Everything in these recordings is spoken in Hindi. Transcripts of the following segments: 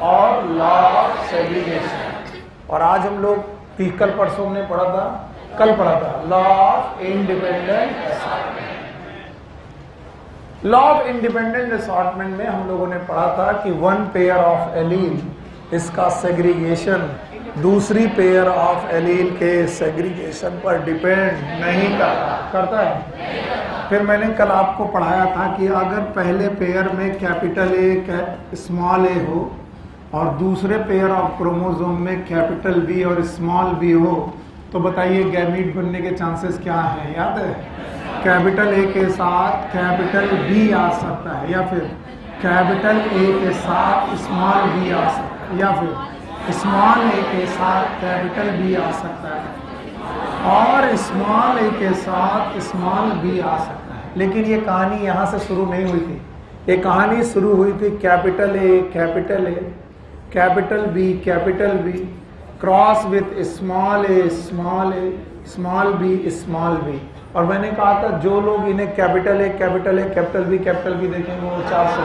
और लॉ ऑफ सेग्रीगेशन। और आज हम लोग कल परसों ने पढ़ा था, कल पढ़ा था law of independent assortment. Law of independent assortment में हम लोगों ने पढ़ा था कि वन पेयर ऑफ एलील इसका सेग्रीगेशन दूसरी पेयर ऑफ एलील के सेग्रीगेशन पर डिपेंड नहीं करता है। फिर मैंने कल आपको पढ़ाया था कि अगर पहले पेयर में कैपिटल ए स्मॉल ए हो और दूसरे पेयर ऑफ क्रोमोसोम में कैपिटल बी और स्मॉल बी हो तो बताइए गैमीट बनने के चांसेस क्या हैं? याद है? कैपिटल ए के साथ कैपिटल बी आ सकता है, या फिर कैपिटल ए के साथ स्मॉल बी आ सकता है, या फिर स्मॉल ए के साथ कैपिटल बी आ सकता है, और स्मॉल ए के साथ स्मॉल बी आ सकता है। लेकिन ये कहानी यहाँ से शुरू नहीं हुई थी, ये कहानी शुरू हुई थी capital A capital B cross with small A small B. और मैंने कहा था जो लोग इन्हें कैपिटल ए कैपिटल बी देखेंगे वो 400।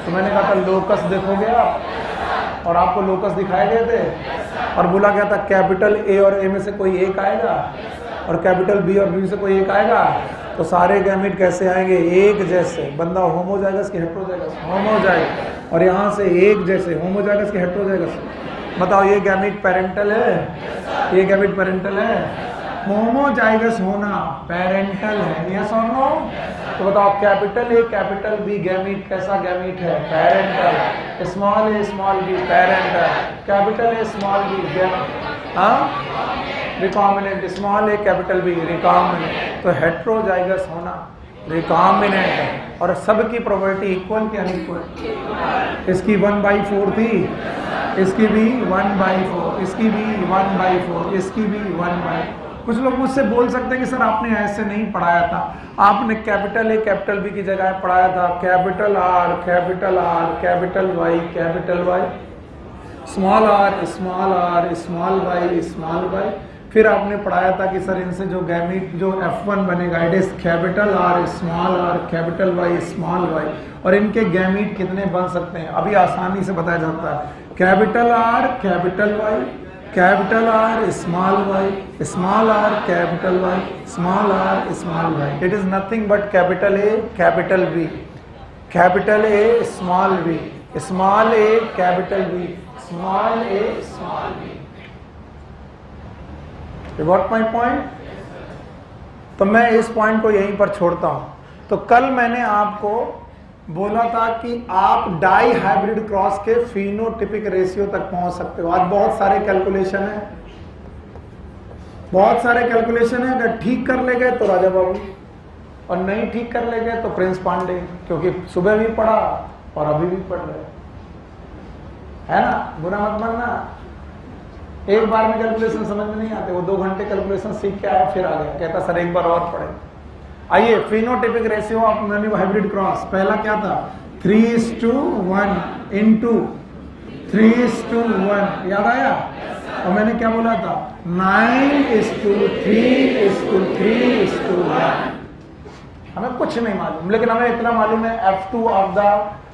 तो मैंने कहा था लोकस देखोगे आप, और आपको लोकस दिखाए गए थे और बोला गया था कैपिटल ए और ए में से कोई एक आएगा और कैपिटल बी और बी से कोई एक आएगा, तो सारे गैमीट कैसे आएंगे? एक जैसे। बंदा होमोजाइगस के हेटेरोजाइगस? होमोजाइगस। और यहाँ से एक जैसे होमोजाइगस के हेटेरोजाइगस। बताओ ये गैमीट पेरेंटल है? ये गैमीट पेरेंटल है? होमोजाइगस होना पेरेंटल है, यस और नो? तो बताओ capital A capital B gamete कैसा गैमीट है? Parental. Small A small B parental. Capital A small B recombinant. Small A capital B recombinant. तो हेटेरोजाइगस होना रिकॉम्बिनेंट है। और सबकी प्रोबेबिलिटी इक्वल क्या इक्वल? इसकी 1/4 थी, इसकी भी 1/4, इसकी भी 1/4, इसकी भी 1/4। कुछ लोग मुझसे बोल सकते हैं कि सर आपने ऐसे नहीं पढ़ाया था, आपने कैपिटल ए कैपिटल बी की जगह पढ़ाया था capital R capital Y small R small Y. फिर आपने पढ़ाया था कि सर इनसे जो गैमीट जो F1 बनेगा it is capital R capital Y small Y. और इनके गैमीट कितने बन सकते हैं अभी आसानी से बताया जाता है। Capital R capital Y, capital R small Y capital Y small Y. It is nothing but capital A capital B, capital A small B, small A capital B, small A small B. You got my point? तो मैं इस पॉइंट को यहीं पर छोड़ता हूं। तो कल मैंने आपको बोला था कि आप डाई हाइब्रिड क्रॉस के फिनोटिपिक रेशियो तक पहुंच सकते हो। आज बहुत सारे कैलकुलेशन है, अगर ठीक कर ले गए तो राजा बाबू और नहीं ठीक कर ले गए तो प्रिंस पांडे, क्योंकि सुबह भी पढ़ा और अभी भी पढ़ रहे है ना। बुरा मत मानना, एक बार में कैलकुलेशन समझ में नहीं आते, वो 2 घंटे कैलकुलेशन सीख के आया फिर आ गया, कहता सर एक बार और पढ़े। आइए phenotypic ratio of non hybrid cross. पहला क्या था? 3:1 इंटू 3:1, याद आया? और मैंने क्या बोला था? 9:3:1। हमें कुछ नहीं मालूम, लेकिन हमें इतना मालूम है F2 of the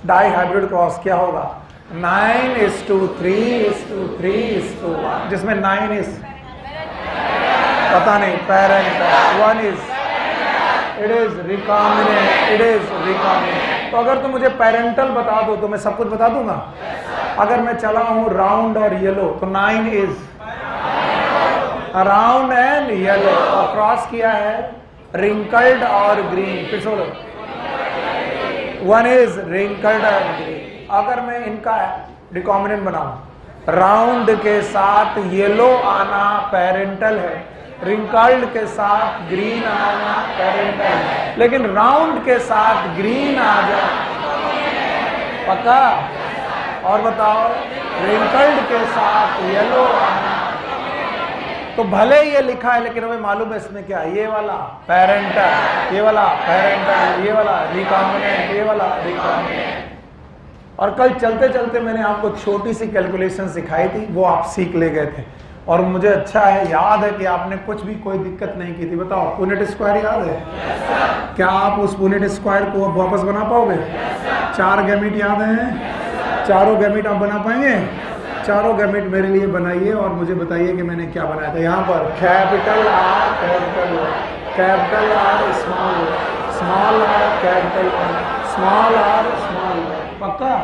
dihybrid cross क्या होगा? 9:3:1, जिसमें 9 इज पता नहीं parental, 1 is it is recombinant. तो अगर तुम मुझे पेरेंटल बता दो तो मैं सब कुछ बता दूंगा। अगर मैं चला हूं राउंड और येलो तो 9 इज राउंड एंड येलो, और क्रॉस किया है रिंकल्ड और ग्रीन। फिर बोलो 1 इज रिंकल्ड और ग्रीन। अगर मैं इनका रिकॉम्बिनेंट बनाऊं, राउंड के साथ येलो आना पेरेंटल है, रिंकल्ड के साथ ग्रीन आना पेरेंटल है, लेकिन राउंड के साथ ग्रीन आ जाए पक्का। और बताओ रिंकल्ड के साथ येलो आना, तो भले ये लिखा है लेकिन हमें मालूम है इसमें क्या, ये वाला पेरेंटल, ये वाला पेरेंटल, ये वाला रिकॉम्बिनेंट, ये वाला रिकॉम्बिनेंट। और कल चलते चलते मैंने आपको छोटी सी कैलकुलेशन सिखाई थी, वो आप सीख ले गए थे। और मुझे अच्छा है, याद है कि आपने कुछ भी कोई दिक्कत नहीं की थी। बताओ पुनेट स्क्वायर याद है? क्या आप उस पुनेट स्क्वायर को अब वापस बना पाओगे? 4 गैमीट याद हैं? चारों गैमेट आप बना पाएंगे? चारों गैमेट मेरे लिए बनाइए और मुझे बताइए कि मैंने क्या बनाया था। यहाँ पर capital R capital Y, capital R small R capital Y, small R small Y. पक्का?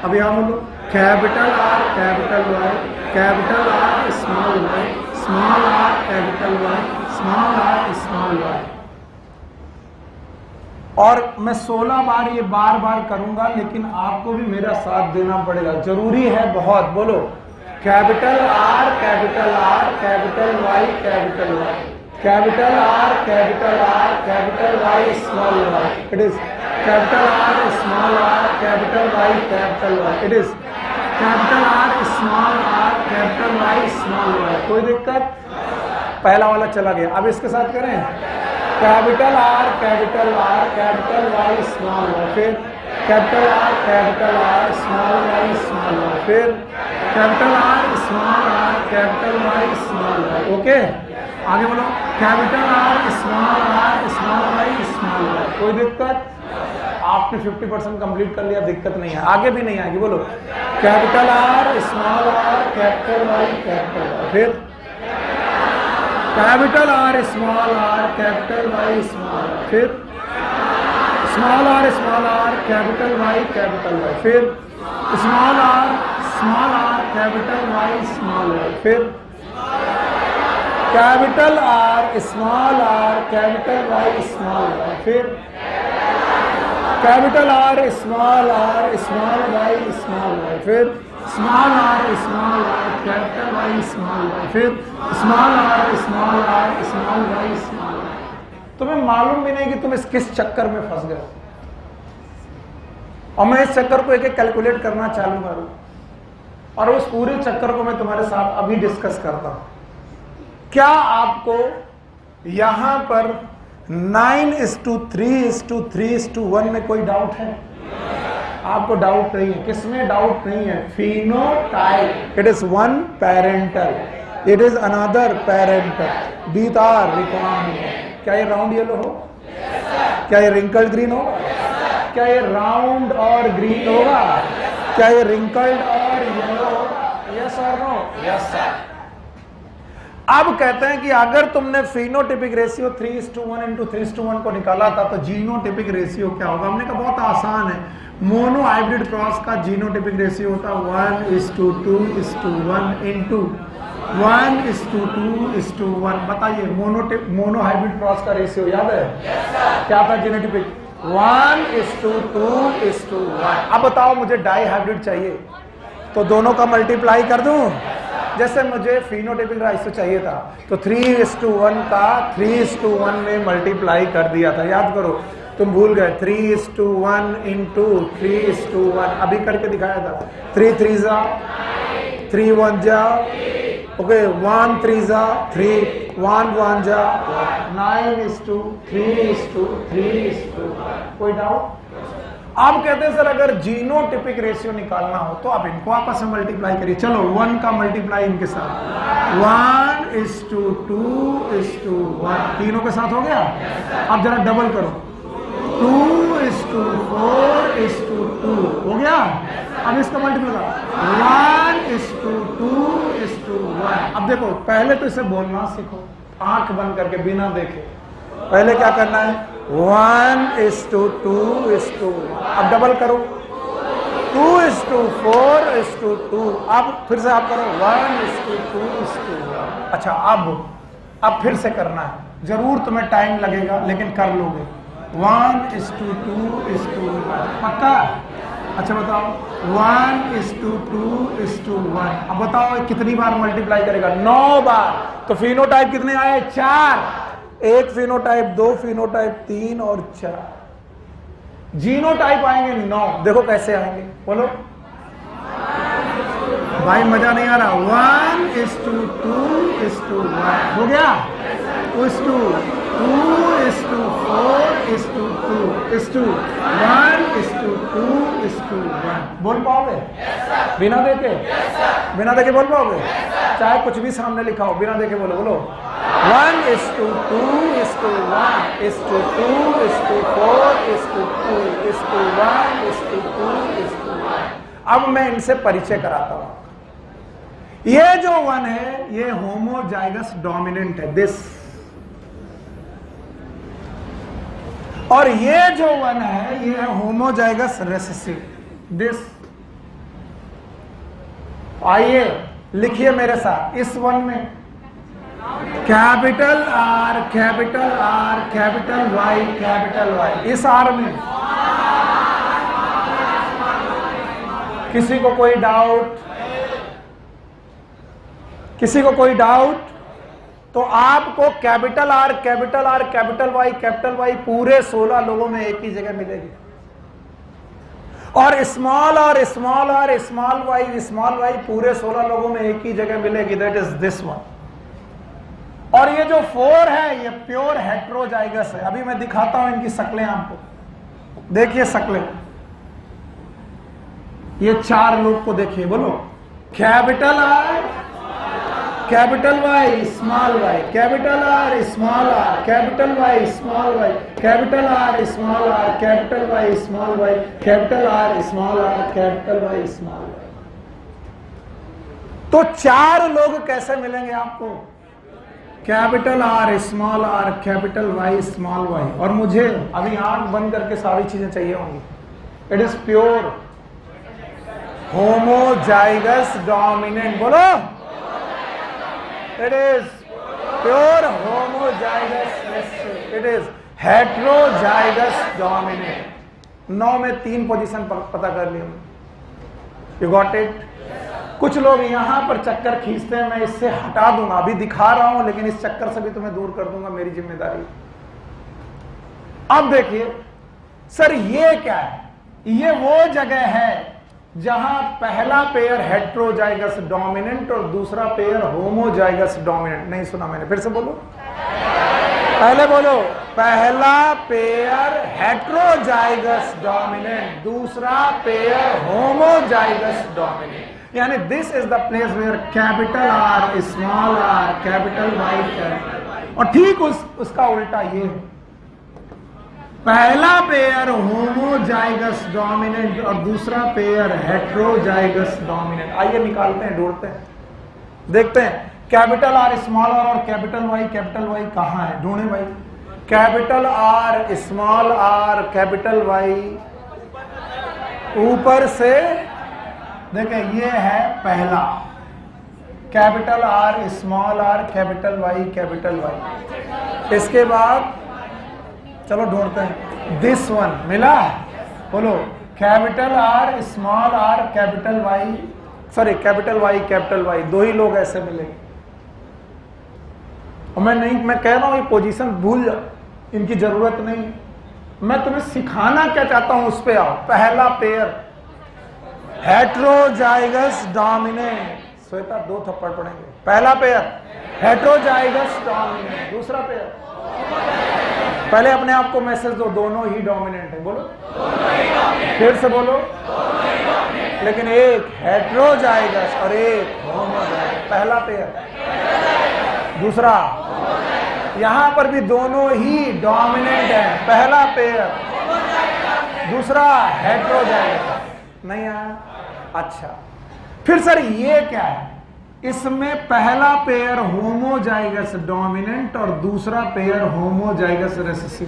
अब यहाँ बोलो capital R capital Y, capital R small Y, small R capital Y, small R small Y. और मैं 16 बार ये बार बार करूंगा, लेकिन आपको भी मेरा साथ देना पड़ेगा, जरूरी है बहुत। बोलो capital R capital Y capital Y, capital R capital Y small Y. It is capital R small R capital Y capital Y. It is capital R capital Y small Y. कोई दिक्कत? पहला वाला चला गया। अब इसके साथ करें capital R capital Y small Y, फिर capital R small Y small Y, फिर capital R capital Y small Y. Okay, आगे बोलो capital R small Y small Y. कोई दिक्कत? आपने 50% कंप्लीट कर लिया, दिक्कत नहीं है, आगे भी नहीं आएगी। बोलो capital R capital Y capital Y, फिर capital R capital Y small, फिर small R capital Y capital Y, फिर small R capital Y small Y, फिर capital R capital Y small Y, फिर capital R small Y small Y, फिर small R capital Y small Y, फिर small R small Y small Y. तुम्हें मालूम भी नहीं कि तुम इस किस चक्कर में फंस गए, और मैं इस चक्कर को एक एक कैलकुलेट करना चालू करूं, और उस पूरे चक्कर को मैं तुम्हारे साथ अभी डिस्कस करता हूं। क्या आपको यहां पर 9:3:3:1 में कोई डाउट है? आपको डाउट नहीं है? किसमें डाउट नहीं है? Phenotype. It is one parental, it is another parental, beat are requirement. क्या ये राउंड येलो हो? क्या ये रिंकल्ड ग्रीन हो? क्या ये राउंड और ग्रीन होगा? क्या ये रिंकल्ड और येलो होगा? यस और नो? Yes sir. अब कहते हैं कि अगर तुमने फिनोटिपिक रेशियो 3:1 को निकाला था, तो जीनोटिपिक रेशियो क्या होगा? हमने कहा बहुत आसान है, मोनो हाइब्रिड क्रॉस का जीनोटिपिक रेशियो होता है 1:2:1 इंटू 1:2:1। बताइए मोनो हाइब्रिड क्रॉस का रेशियो याद है? क्या था जीनोटिपिक? 1:2:1। अब बताओ मुझे डाई हाइब्रिड चाहिए, तो दोनों का मल्टीप्लाई कर दूं? जैसे मुझे फिनोटाइपिक रेशियो चाहिए था, तो 3:1 का 3:1 में मल्टीप्लाई कर दिया था। याद करो, तुम भूल गए। 3:1 इंटू 3:1 अभी करके दिखाया था। 3 3 जा 3 1 जा, ओके 1 3 जा 3 1 1 जा 9:3:3:1। कोई डाउट? आप कहते हैं सर अगर जीनोटिपिक रेशियो निकालना हो तो आप इनको आपस में मल्टीप्लाई करिए। चलो 1 का मल्टीप्लाई इनके साथ 1:2:1 तीनों के साथ हो गया। अब जरा डबल करो 2:4:2 हो गया। अब इसका मल्टीप्लाई 1:2:1। अब देखो पहले तो इसे बोलना सीखो, आंख बंद करके बिना देखे। पहले क्या करना है? 1:2:1। अब डबल करो 2:4:2। अब फिर से आप करो 1:2:1। अच्छा अब फिर से करना है, जरूर तुम्हें टाइम लगेगा लेकिन कर लोगे। 1:2:1 पक्का? अच्छा बताओ 1:2:1। अब बताओ कितनी बार मल्टीप्लाई करेगा? 9 बार। तो फिनोटाइप कितने आए? 4। एक फिनोटाइप, 2 फिनोटाइप, 3 और 4। जीनोटाइप आएंगे 9। देखो कैसे आएंगे, बोलो भाई, मजा नहीं आ रहा। 1:2:1 हो गया। 2:1:2:1 बोल पाओगे? बिना देखे? बिना देखे बोल पाओगे? चाहे कुछ भी सामने लिखा हो, बिना देखे बोलो। 1:2:1:2:4:2:1:2:1। अब मैं इनसे परिचय कराता हूं। ये जो वन है ये होमोजाइगस डोमिनेंट है, दिस। और ये जो वन है ये है होमोजाइगस रिसेसिव, दिस। आइए लिखिए मेरे साथ, इस वन में capital R capital R capital Y capital Y, इस आर में किसी को कोई डाउट? किसी को कोई डाउट? तो आपको capital R capital R capital Y पूरे 16 लोगों में एक ही जगह मिलेगी, और small R small R small Y पूरे 16 लोगों में एक ही जगह मिलेगी, दैट इज दिस वन। और ये जो 4 है ये प्योर हेट्रोजाइगस है। अभी मैं दिखाता हूं इनकी शक्लें आपको, देखिए शक्लें। ये 4 लोग को देखिए, बोलो capital R capital Y small Y, capital R small R capital Y small Y, capital R small R capital Y small Y, capital R small R capital Y small Y. तो 4 लोग कैसे मिलेंगे आपको? Capital R small R capital Y small Y. और मुझे अभी आंख बंद करके सारी चीजें चाहिए होंगी। It is pure homozygous dominant, बोलो it is pure homozygous recessive, it is heterozygous dominant. 9 में 3 पोजीशन पता कर लिया, यू गॉट इट। कुछ लोग यहां पर चक्कर खींचते हैं, मैं इससे हटा दूंगा, अभी दिखा रहा हूं लेकिन इस चक्कर से भी तुम्हें दूर कर दूंगा, मेरी जिम्मेदारी। अब देखिए सर ये क्या है? ये वो जगह है जहां पहला पेयर हेट्रोजाइगस डोमिनेंट और दूसरा पेयर होमोजाइगस डोमिनेंट। नहीं सुना मैंने, फिर से बोलो, पहले बोलो। पहला पेयर हेट्रोजाइगस डोमिनेंट, दूसरा पेयर होमोजाइगस डोमिनेंट। यानी this is the place where capital R small R capital Y capital Y. और ठीक उसका उल्टा ये है, पहला पेयर होमोजाइगस डोमिनेंट और दूसरा पेयर हेट्रोजाइगस डोमिनेंट। आइए निकालते हैं, ढूंढते हैं, देखते हैं capital R small R capital Y कहां है? ढूंढे भाई। Capital R small R capital Y ऊपर से देखें, ये है पहला capital R small R capital Y. इसके बाद चलो ढूंढते हैं, दिस वन मिला, बोलो capital R small R capital Y, sorry capital Y, 2 ही लोग ऐसे मिले। और मैं कह रहा हूं ये पोजीशन भूल जाओ, इनकी जरूरत नहीं। मैं तुम्हें सिखाना क्या चाहता हूं उस पे आओ। पहला पेयर हेट्रोजाइगस डोमिनेंट, श्वेता 2 थप्पड़ पड़ेंगे। पहला पेयर हेट्रोजाइगस डोमिनेंट, दूसरा पेयर, पहले अपने आप को मैसेज दो, दोनों ही डोमिनेंट है, बोलो फिर से बोलो, लेकिन एक हेट्रोजाइगस और एक होमोजाइगस। पहला पेयर, दूसरा, यहां पर भी दोनों ही डोमिनेंट है। पहला पेयर, दूसरा हेट्रोजाइगस। नहीं आया? अच्छा, फिर सर ये क्या है? इसमें पहला पेयर होमोजाइगस डोमिनेंट और दूसरा पेयर होमोजाइगस रिसेसिव।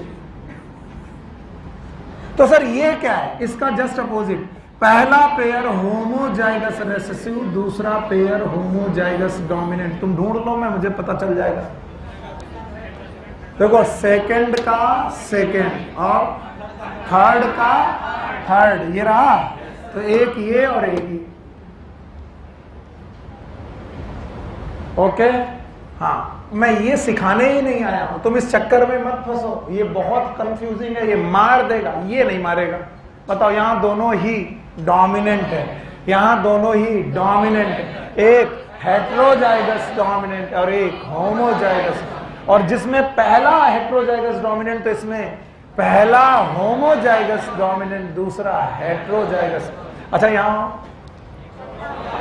तो सर ये क्या है? इसका जस्ट अपोजिट, पहला पेयर होमोजाइगस रिसेसिव, दूसरा पेयर होमोजाइगस डोमिनेंट। तुम ढूंढ लो, मैं मुझे पता चल जाएगा। देखो सेकंड का सेकंड और थर्ड का थर्ड, ये रहा। तो एक ये और एक ये, ओके। हाँ, मैं ये सिखाने ही नहीं आया हूं, तुम इस चक्कर में मत फंसो, ये बहुत कंफ्यूजिंग है, ये मार देगा। ये नहीं मारेगा। बताओ, यहां दोनों ही डोमिनेंट है, यहां दोनों ही डोमिनेंट है, एक हेट्रोजाइगस डोमिनेंट और एक होमोजाइगस। और जिसमें पहला हेट्रोजाइगस डोमिनेंट, तो इसमें पहला होमोजाइगस डोमिनेंट, दूसरा हेट्रोजाइगस। अच्छा, यहां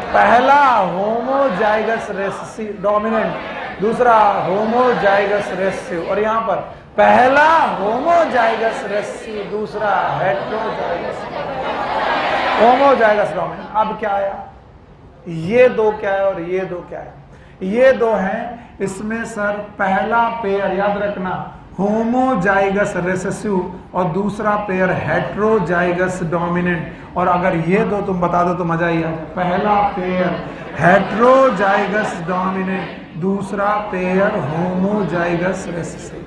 पहला होमोजाइगस रेसेसिव डोमिनेंट, दूसरा होमोजाइगस रेसेसिव। और यहां पर पहला होमोजाइगस रेसेसिव, दूसरा हेट्रोजाइगस। Homozygous dominant. अब क्या आया, ये दो क्या है और ये दो क्या है, ये दो हैं, इसमें सर पहला पेयर याद रखना होमोजाइगस रिसेसिव और दूसरा पेयर हेट्रोजाइगस डोमिनेंट। और अगर ये दो तुम बता दो तो मजा ही आ जाए। पहला पेयर हेट्रोजाइगस डोमिनेंट, दूसरा पेयर होमोजाइगस रिसेसिव।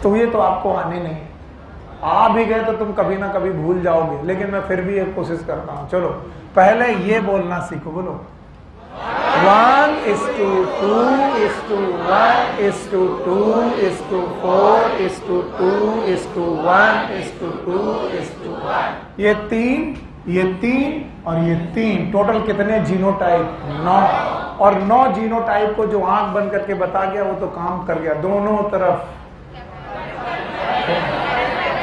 तो ये तो आपको आने नहीं, आ भी गए तो तुम कभी ना कभी भूल जाओगे, लेकिन मैं फिर भी एक कोशिश करता हूं। चलो पहले ये बोलना सीखो, बोलो 1:2:2:1:4:2:1:2:1। ये तीन और ये तीन, टोटल कितने जीनोटाइप, 9। और 9 जीनोटाइप को जो आंख बंद करके बता गया वो तो काम कर गया। दोनों तरफ,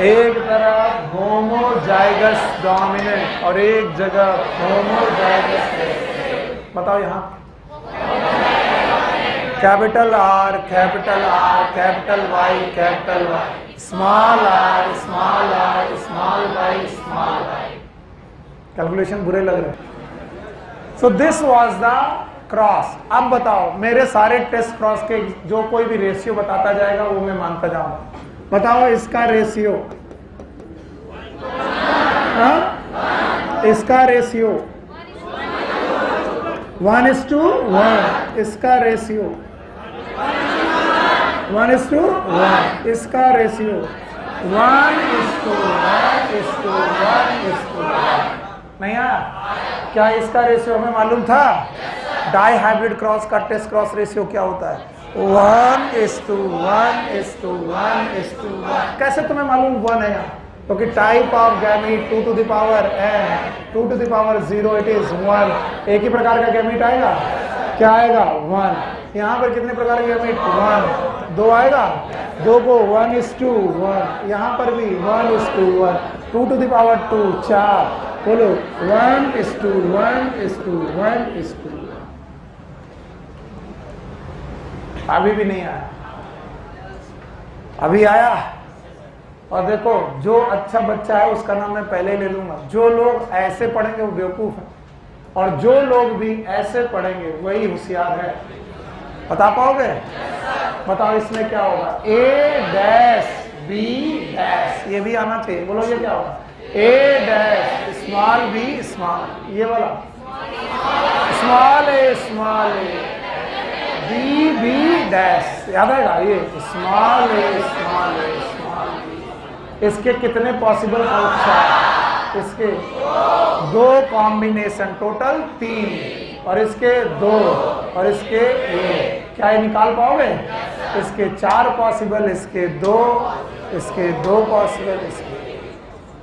एक तरफ होमोजाइगस डोमिनेंट और एक जगह होमोजाइगस। बताओ यहां capital R capital R capital Y small R small R small Y small Y. Calculation बुरे लग रहे हैं। So this was the cross. अब बताओ मेरे सारे टेस्ट क्रॉस के जो कोई भी रेशियो बताता जाएगा वो मैं मानता जाऊंगा। बताओ इसका रेशियो, इसका रेशियो 1:1, इसका रेशियो 1:1, इसका रेशियो 1:1:1:1। नहीं आया क्या? इसका रेशियो हमें मालूम था। डाई हाइब्रिड क्रॉस का टेस्ट क्रॉस रेशियो क्या होता है? 1:1:1:1। कैसे तुम्हें मालूम 1 है यहाँ? क्योंकि type of gamete 2 to the power n 2 to the power 0 it is 1। एक ही प्रकार का गैमीट आएगा, क्या आएगा? 1। यहाँ पर कितने प्रकार के गैमीट? 1। 2 आएगा, 2 को 1:1। यहाँ पर भी 1:1। 2 to the power 2 4। बोलो 1:1:1:1। अभी भी नहीं आया, अभी आया। और देखो जो अच्छा बच्चा है उसका नाम मैं पहले ही ले लूंगा। जो लोग ऐसे पढ़ेंगे वो बेवकूफ है, और जो लोग भी ऐसे पढ़ेंगे वही होशियार है। बता पाओगे? बताओ इसमें क्या होगा? A' B', ये भी आना चाहिए। बोलो ये क्या होगा? A' स्मॉल b स्मॉल, ये वाला स्मॉल a B डैश, याद आएगा? ये स्मॉल a स्मॉल b। इसके कितने पॉसिबल आउटसाइड? इसके 2 कॉम्बिनेशन, टोटल 3, और इसके 2 और इसके 1। क्या ये निकाल पाओगे? इसके 4 पॉसिबल, इसके 2, इसके 2 पॉसिबल, इसके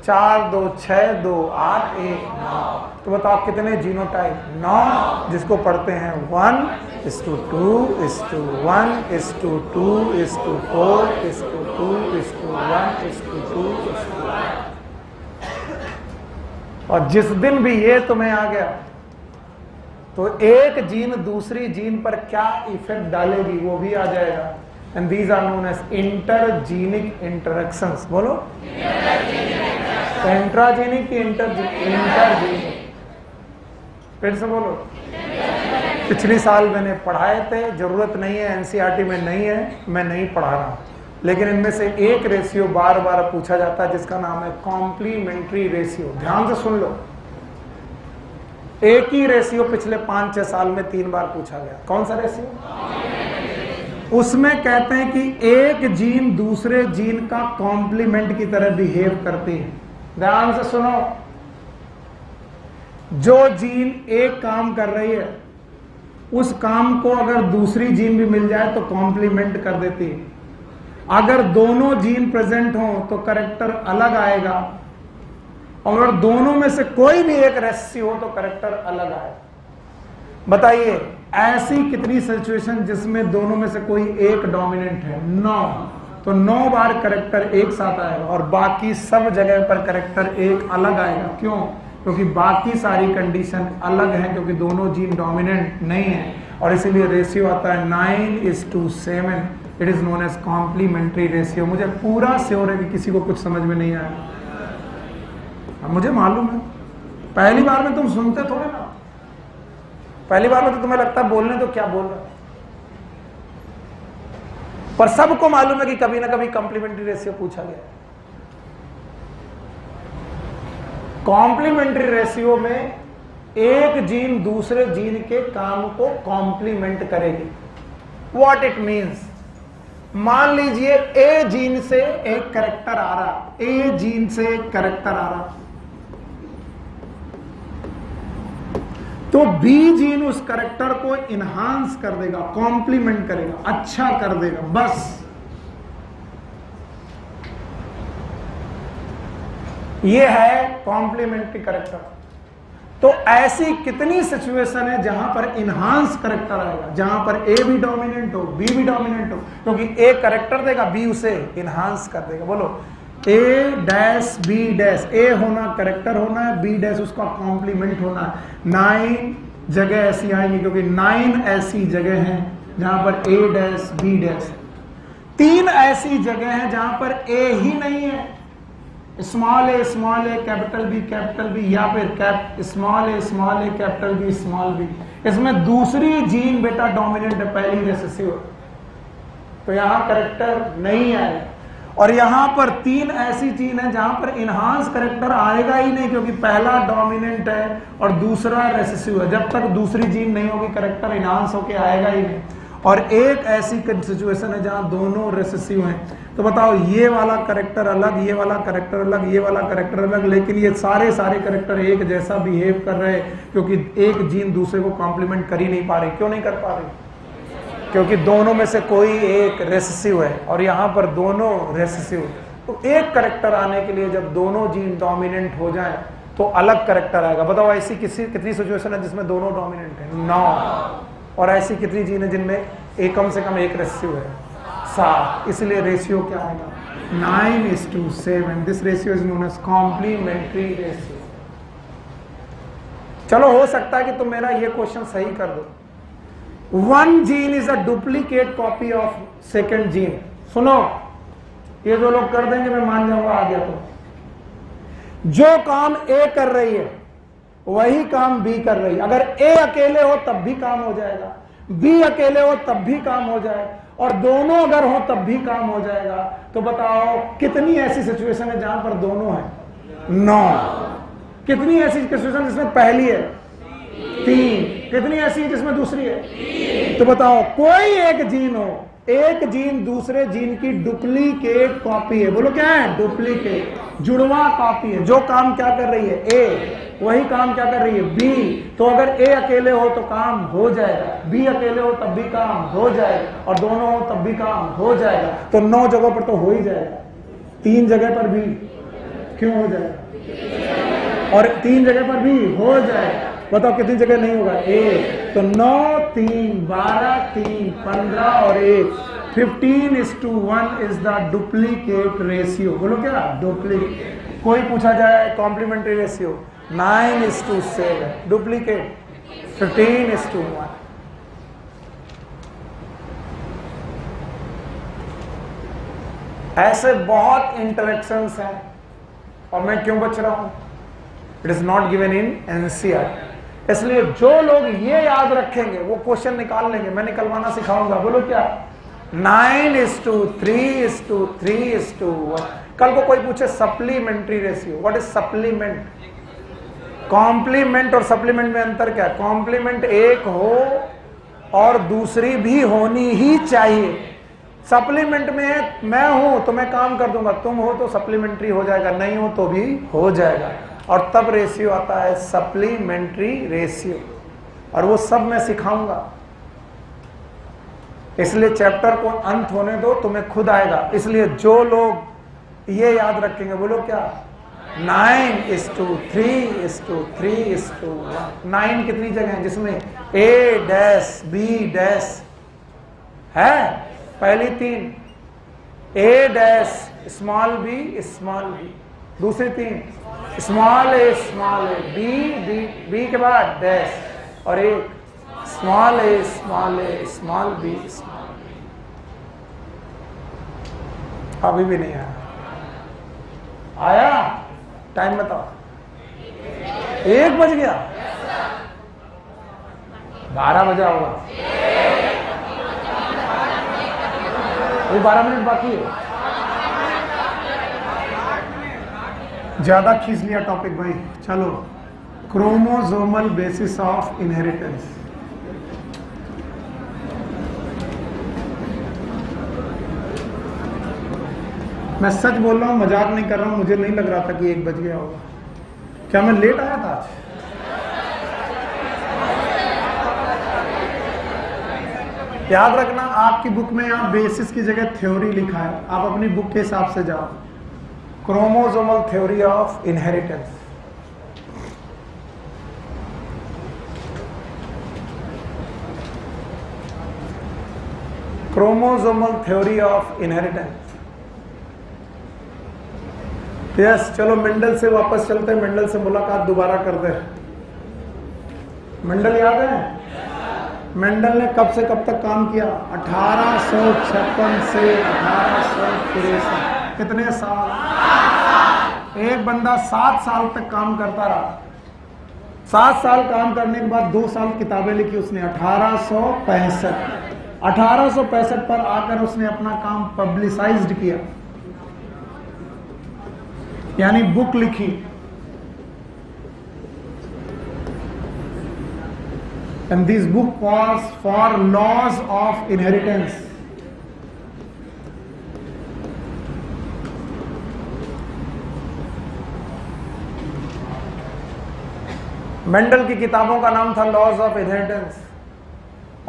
4 2 6 2 8 1 9। तो बताओ कितने जीनोटाइप? 9, जिसको पढ़ते हैं 1:2:1:4:2:1:2:1। और जिस दिन भी ये तुम्हें आ गया तो एक जीन दूसरी जीन पर क्या इफेक्ट डालेगी वो भी आ जाएगा। And these are known as intergenic interactions. बोलो इंट्राजीनिक की इंटरजीनिक। फिर से बोलो। पिछली साल मैंने पढ़ाए थे, जरूरत नहीं है, एनसीईआरटी में नहीं है, मैं नहीं पढ़ा रहा हूं। लेकिन इनमें से एक रेशियो बार बार पूछा जाता है जिसका नाम है कॉम्प्लीमेंट्री रेशियो। ध्यान से सुन लो, एक ही रेशियो पिछले 5-6 साल में 3 बार पूछा गया। कौन सा रेशियो? उसमें कहते हैं कि एक जीन दूसरे जीन का कॉम्प्लीमेंट की तरह बिहेव करती है। ध्यान से सुनो, जो जीन एक काम कर रही है उस काम को अगर दूसरी जीन भी मिल जाए तो कॉम्प्लीमेंट कर देती है। अगर दोनों जीन प्रेजेंट हो तो कैरेक्टर अलग आएगा, और अगर दोनों में से कोई भी एक रेसियो हो तो कैरेक्टर अलग आएगा। बताइए ऐसी कितनी सिचुएशन जिसमें दोनों में से कोई एक डोमिनेंट है? 9। तो 9 बार कैरेक्टर एक साथ आएगा और बाकी सब जगह पर कैरेक्टर एक अलग आएगा। क्यों? क्योंकि बाकी सारी कंडीशन अलग हैं, क्योंकि दोनों जीन डोमिनेंट नहीं है, और इसीलिए रेशियो आता है 9:7। It is known as complementary ratio. मुझे पूरा श्योर है कि किसी को कुछ समझ में नहीं आया। मुझे मालूम है, पहली बार में तुम सुनते थोड़े ना, पहली बार में तो तुम्हें लगता है बोलने तो क्या बोल रहा है, पर सबको मालूम है कि कभी ना कभी कॉम्प्लीमेंट्री रेशियो पूछा गया। कॉम्प्लीमेंट्री रेशियो में एक जीन दूसरे जीन के काम को कॉम्प्लीमेंट करेगी। व्हाट इट मीन्स, मान लीजिए ए जीन से एक कैरेक्टर आ रहा, ए जीन से एक कैरेक्टर आ रहा, तो बी जीन उस कैरेक्टर को इनहांस कर देगा, कॉम्प्लीमेंट करेगा, अच्छा कर देगा, बस। ये है कॉम्प्लीमेंट्री कैरेक्टर। तो ऐसी कितनी सिचुएशन है जहां पर इनहांस कैरेक्टर आएगा, जहां पर ए भी डोमिनेंट हो, बी भी डोमिनेंट हो, क्योंकि ए कैरेक्टर देगा, बी उसे इनहांस कर देगा। बोलो ए डैश बी डैश, ए होना कैरेक्टर होना है, बी डैश उसका कॉम्प्लीमेंट होना है। 9 जगह ऐसी आएंगी, क्योंकि 9 ऐसी जगह हैं जहां पर ए डैश बी डैश। 3 ऐसी जगह हैं जहां पर ए ही नहीं है, स्मॉल ए कैपिटल बी, या फिर small A capital B small B. इसमें दूसरी जीन बेटा डोमिनेंट है, पहली रिसेसिव, तो यहां कैरेक्टर नहीं आए। और यहां पर 3 ऐसी जीन है जहां पर इनहांस कैरेक्टर आएगा ही नहीं, क्योंकि पहला डोमिनेंट है और दूसरा रिसेसिव है। जब तक दूसरी जीन नहीं होगी कैरेक्टर इनहांस होके आएगा ही नहीं। और एक ऐसी सिचुएशन है जहां दोनों रिसेसिव हैं। तो बताओ, ये वाला कैरेक्टर अलग, ये वाला कैरेक्टर अलग, ये वाला कैरेक्टर अलग, लेकिन ये सारे कैरेक्टर एक जैसा बिहेव कर रहे हैं, क्योंकि एक जीन दूसरे को कॉम्प्लीमेंट कर ही नहीं पा रही। क्यों नहीं कर पा रही? क्योंकि दोनों में से कोई एक रिसेसिव है, और यहाँ पर दोनों रिसेसिव। तो एक कैरेक्टर आने के लिए जब दोनों जीन डोमिनेंट हो जाए तो अलग कैरेक्टर आएगा। बताओ, ऐसी कितनी सिचुएशन है जिसमें दोनों डोमिनेंट है? 9। और ऐसी कितनी जीन है जिनमें एक कम से कम एक रेशियो है? 7। इसलिए रेशियो क्या आएगा? 9:7। This ratio is known as complementary ratio. चलो, हो सकता है कि तुम मेरा ये क्वेश्चन सही कर दो। 1 gene is a duplicate copy of second gene. सुनो, ये जो लोग कर देंगे मैं मान जाऊंगा आ गया। तो जो काम ए कर रही है वही काम बी कर रही है। अगर ए अकेले हो तब भी काम हो जाएगा, बी अकेले हो तब भी काम हो जाए, और दोनों अगर हो तब भी काम हो जाएगा। तो बताओ, कितनी ऐसी सिचुएशन है जहां पर दोनों है? 9। कितनी ऐसी सिचुएशन जिसमें पहली है? 3। कितनी ऐसी है जिसमें दूसरी है? तो बताओ, कोई एक जीन हो, एक जीन दूसरे जीन की डुप्लीकेट कॉपी है। बोलो क्या है? डुप्लीकेट, जुड़वा कॉपी है। जो काम क्या कर रही है? ए, वही काम क्या कर रही है? बी। तो अगर ए अकेले हो तो काम हो जाएगा, बी अकेले हो तब भी काम हो जाएगा, और दोनों हो तब भी काम हो जाएगा। तो 9 जगहों पर तो हो ही जाएगा। 3 जगह पर भी क्यों हो जाएगा? और 3 जगह पर भी हो जाएगा। बताओ कितनी जगह नहीं होगा? 1। तो 9, 3, 12, 3, 15 और 1, 15:1 इज द डुप्लीकेट रेशियो। बोलो क्या? डुप्लीकेट। कोई पूछा जाए कॉम्प्लीमेंट्री रेशियो 9:7, डुप्लीकेट 15:1। ऐसे बहुत इंटरेक्शंस हैं, और मैं क्यों बच रहा हूं? It is not given in NCERT. इसलिए जो लोग ये याद रखेंगे वो क्वेश्चन निकाल लेंगे। मैं निकलवाना सिखाऊंगा। बोलो क्या? 9:3:3:1। कल को कोई पूछे supplementary ratio, what is supplement? Complement और सप्लीमेंट में अंतर क्या है? कॉम्प्लीमेंट एक हो और दूसरी भी होनी ही चाहिए। सप्लीमेंट में मैं हूं तो मैं काम कर दूंगा, तुम हो तो सप्लीमेंट्री हो जाएगा, नहीं हो तो भी हो जाएगा। और तब रेशियो आता है सप्लीमेंट्री रेशियो, और वो सब मैं सिखाऊंगा। इसलिए चैप्टर को अंत होने दो, तुम्हें खुद आएगा। इसलिए जो लोग ये याद रखेंगे, बोलो क्या? 9:3:3:1। 9 कितनी जगह है जिसमें ए डैश बी डैश है? पहली 3, A dash small B small B, दूसरी 3 small A B B B के बाद डैश, और एक small A small B small. अभी भी नहीं आया? आया? टाइम बताओ। 1 बज गया, 12 बजा होगा, अभी 12 मिनट बाकी है। ज्यादा खींच लिया टॉपिक भाई। चलो, क्रोमोसोमल बेसिस ऑफ इनहेरिटेंस। मैं सच बोल रहा हूँ, मजाक नहीं कर रहा हूँ, मुझे नहीं लग रहा था कि 1 बज गया होगा। क्या मैं लेट आया था आज? याद रखना, आपकी बुक में यहाँ बेसिस की जगह थ्योरी लिखा है, आप अपनी बुक के हिसाब से जाओ। Chromosomal theory of inheritance. Chromosomal theory of inheritance. Yes, चलो मेंडल से वापस चलते हैं, मेंडल से मुलाकात दोबारा करते हैं। मेंडल याद है? मेंडल ने कब से कब तक काम किया? 1856 से 1863। कितने साल? एक बंदा 7 साल तक काम करता रहा। 7 साल काम करने के बाद 2 साल किताबें लिखी उसने। 1865 पर आकर उसने अपना काम पब्लिसाइज्ड किया, यानी बुक लिखी। And this book was for laws of inheritance. Mendel की किताबों का नाम था लॉज ऑफ इनहेरिटेंस,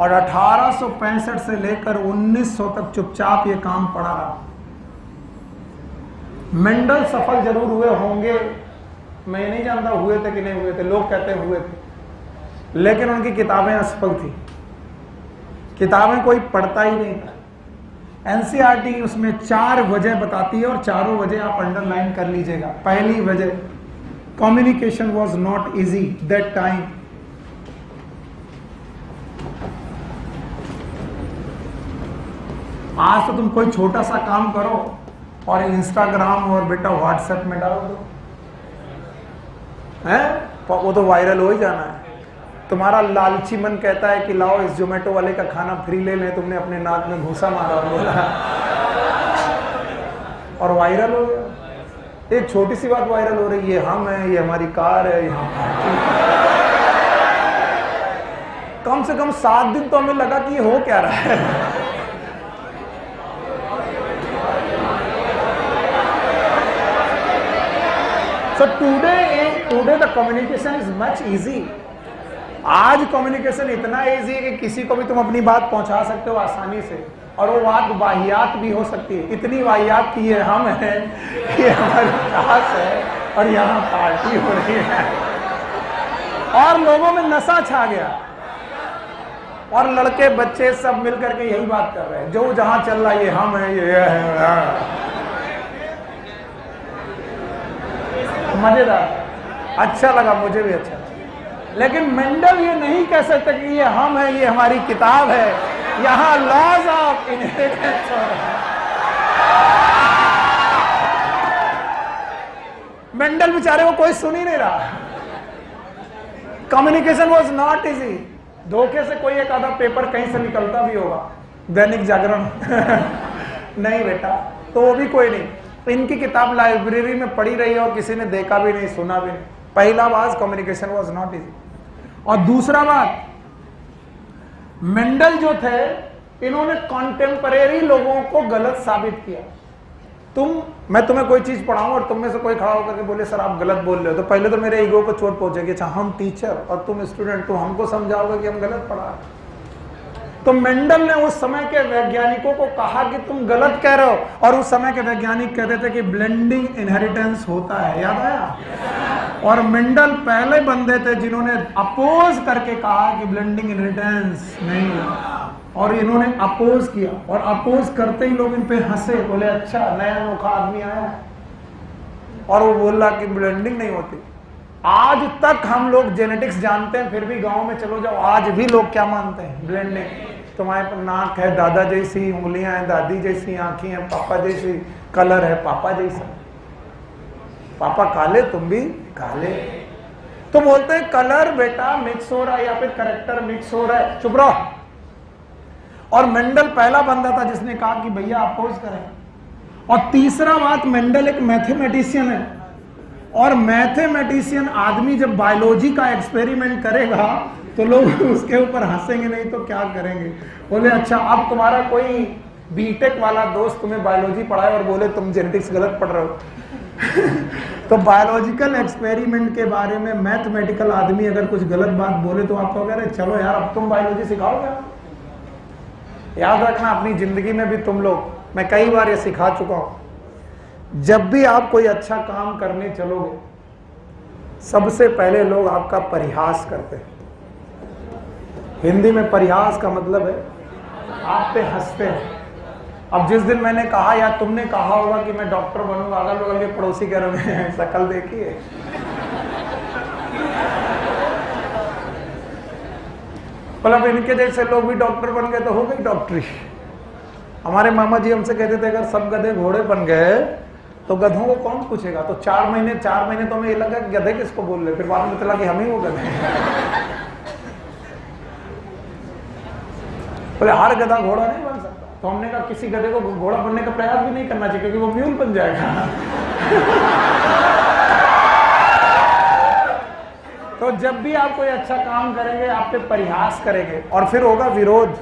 और 1865 से लेकर 1900 तक चुपचाप ये काम पड़ा रहा। मेंडल सफल जरूर हुए होंगे, मैं नहीं जानता हुए थे कि नहीं हुए थे, लोग कहते हुए थे, लेकिन उनकी किताबें असफल थी। किताबें कोई पढ़ता ही नहीं था। एनसीईआरटी उसमें 4 वजह बताती है, और चारों वजह आप अंडरलाइन कर लीजिएगा। पहली वजह, communication was not easy that time. आज तो तुम कोई छोटा सा काम करो और इंस्टाग्राम और बेटा व्हाट्सएप में डाल दो, हैं? वो तो वायरल हो ही जाना है। तुम्हारा लालची मन कहता है कि लाओ इस जोमेटो वाले का खाना फ्री ले लें, तुमने अपने नाक में घूसा मारा और बोला, और वायरल हो गया। एक छोटी सी बात वायरल हो रही है, हम है, ये हमारी कार है, यहाँ कम से कम 7 दिन तो हमें लगा कि ये हो क्या रहा है। So today the communication is much easy. आज कम्युनिकेशन इतना इजी है कि किसी को भी तुम अपनी बात पहुंचा सकते हो आसानी से, और वो बात वाहियात भी हो सकती है। इतनी वाहियात की ये हम हैं, ये हमारी क्लास है और यहाँ पार्टी हो रही है, और लोगों में नशा छा गया, और लड़के बच्चे सब मिल करके यही बात कर रहे हैं, जो जहां चल रहा है ये हम है, ये है। मजेदार, अच्छा लगा, मुझे भी अच्छा। लेकिन मेंडल ये नहीं कह सकते कि ये हम है, ये हमारी किताब है, यहां लॉज ऑफ इनहेरिटेंस हो रहा है। मेंडल बेचारे को कोई सुन ही नहीं रहा। Communication was not easy. धोखे से कोई एक आधा पेपर कहीं से निकलता भी होगा, दैनिक जागरण नहीं बेटा, तो वो भी कोई नहीं। इनकी किताब लाइब्रेरी में पड़ी रही है और किसी ने देखा भी नहीं, सुना भी नहीं। पहला बात, कम्युनिकेशन वॉज नॉट इजी। और दूसरा बात, मेंडल जो थे, इन्होंने कॉन्टेम्परेरी लोगों को गलत साबित किया। मैं तुम्हें कोई चीज पढ़ाऊं और तुम में से कोई खड़ा होकर के बोले सर आप गलत बोल रहे हो, तो पहले तो मेरे ईगो को चोट पहुंचेगी। अच्छा, हम टीचर और तुम स्टूडेंट, तो हमको समझाओगे कि हम गलत पढ़ा रहे। तो मेंडल ने उस समय के वैज्ञानिकों को कहा कि तुम गलत कह रहे हो, और उस समय के वैज्ञानिक कहते थे कि ब्लेंडिंग इनहेरिटेंस होता है। याद आया? और मेंडल पहले बंदे थे जिन्होंने अपोज करके कहा कि ब्लेंडिंग इनहेरिटेंस नहीं है, और इन्होंने अपोज किया, और अपोज करते ही लोग इन पे हंसे, बोले अच्छा नया अनोखा आदमी आया है, और वो बोला कि ब्लेंडिंग नहीं होती। आज तक हम लोग जेनेटिक्स जानते हैं, फिर भी गांव में चलो जाओ, आज भी लोग क्या मानते हैं? ब्लेंडिंग। तुम्हारे पर नाक है दादा जैसी, उंगलियां हैं दादी जैसी, आंखें हैं पापा जैसी, कलर है पापा जैसा। पापा काले, तुम भी काले। तो बोलते हैं कलर बेटा मिक्स हो रहा है या फिर करेक्टर मिक्स हो रहा है, चुप रहो। और मेंडल पहला बंदा था जिसने कहा कि भैया अपोज करें। और तीसरा बात, मेंडल एक मैथमेटिशियन है, और मैथमेटिशियन आदमी जब बायोलॉजी का एक्सपेरिमेंट करेगा तो लोग उसके ऊपर हंसेंगे, नहीं तो क्या करेंगे। बोले अच्छा, अब तुम्हारा कोई बीटेक वाला दोस्त तुम्हें बायोलॉजी पढ़ाए और बोले तुम जेनेटिक्स गलत पढ़ रहे हो तो बायोलॉजिकल एक्सपेरिमेंट के बारे में मैथमेटिकल आदमी अगर कुछ गलत बात बोले तो आप कहोगे चलो यार अब तुम बायोलॉजी सिखाओगे। याद रखना अपनी जिंदगी में भी तुम लोग, मैं कई बार ये सिखा चुका हूं, जब भी आप कोई अच्छा काम करने चलोगे सबसे पहले लोग आपका परिहास करते हैं। हिंदी में परिहास का मतलब है आप पे हंसते हैं। अब जिस दिन मैंने कहा या तुमने कहा होगा कि मैं डॉक्टर बनूंगा, अगल बगल के पड़ोसी कह रहे हैं शकल देखिए मतलब इनके जैसे लोग भी डॉक्टर बन गए तो हो गई डॉक्टरी। हमारे मामा जी हमसे कहते थे अगर सब गधे घोड़े बन गए तो गधों को कौन पूछेगा। तो 4 महीने तो हमें ये लगा कि गधे किसको बोल रहे, फिर बाद में चला कि हम ही वो गधे बोले हर गधा घोड़ा नहीं बन सकता। तो हमने कहा किसी गधे को घोड़ा बनने का प्रयास भी नहीं करना चाहिए क्योंकि वो म्यूल बन जाएगा तो जब भी आप कोई अच्छा काम करेंगे आप पे परिहास करेंगे और फिर होगा विरोध।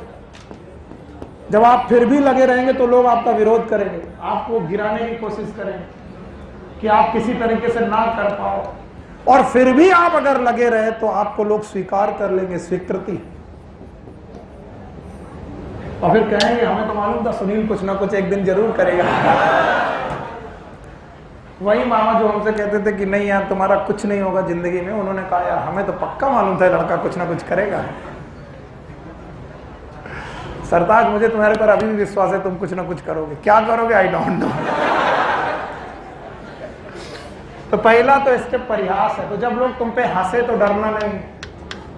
जब आप फिर भी लगे रहेंगे तो लोग आपका विरोध करेंगे, आपको गिराने की कोशिश करेंगे कि आप किसी तरीके से ना कर पाओ, और फिर भी आप अगर लगे रहे तो आपको लोग स्वीकार कर लेंगे, स्वीकृति। और फिर कहेंगे हमें तो मालूम था सुनील कुछ ना कुछ एक दिन जरूर करेगा वही मामा जो हमसे कहते थे कि नहीं यार तुम्हारा कुछ नहीं होगा जिंदगी में, उन्होंने कहा यार हमें तो पक्का मालूम था लड़का कुछ ना कुछ करेगा। सरताज मुझे तुम्हारे पर अभी भी विश्वास है तुम कुछ ना कुछ करोगे। क्या करोगे आई डोंट नो तो पहला तो स्टेप परिहास है। तो जब लोग तुम पे हंसे तो डरना नहीं,